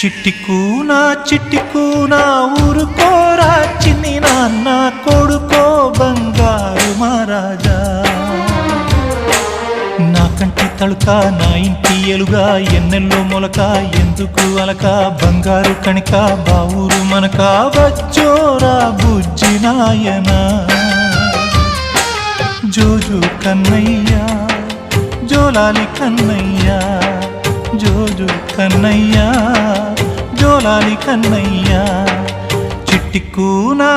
చిట్టికూనా ఊరుకోరా చిన్ని నాన్న కొడుకో బంగారు మహారాజా. నా కంటి తళుక నా ఇంటి ఎలుగా ఎన్నెల్లో మొలక ఎందుకు అలక బంగారు కణిక బావురు మనక వచ్చోరా బుజ్జి నాయనా. జోజు కన్నయ్యా జోలాలి కన్నయ్యా జోజు కన్నయ్యా జోలాలి కన్నయ్యా. చిట్టికూనా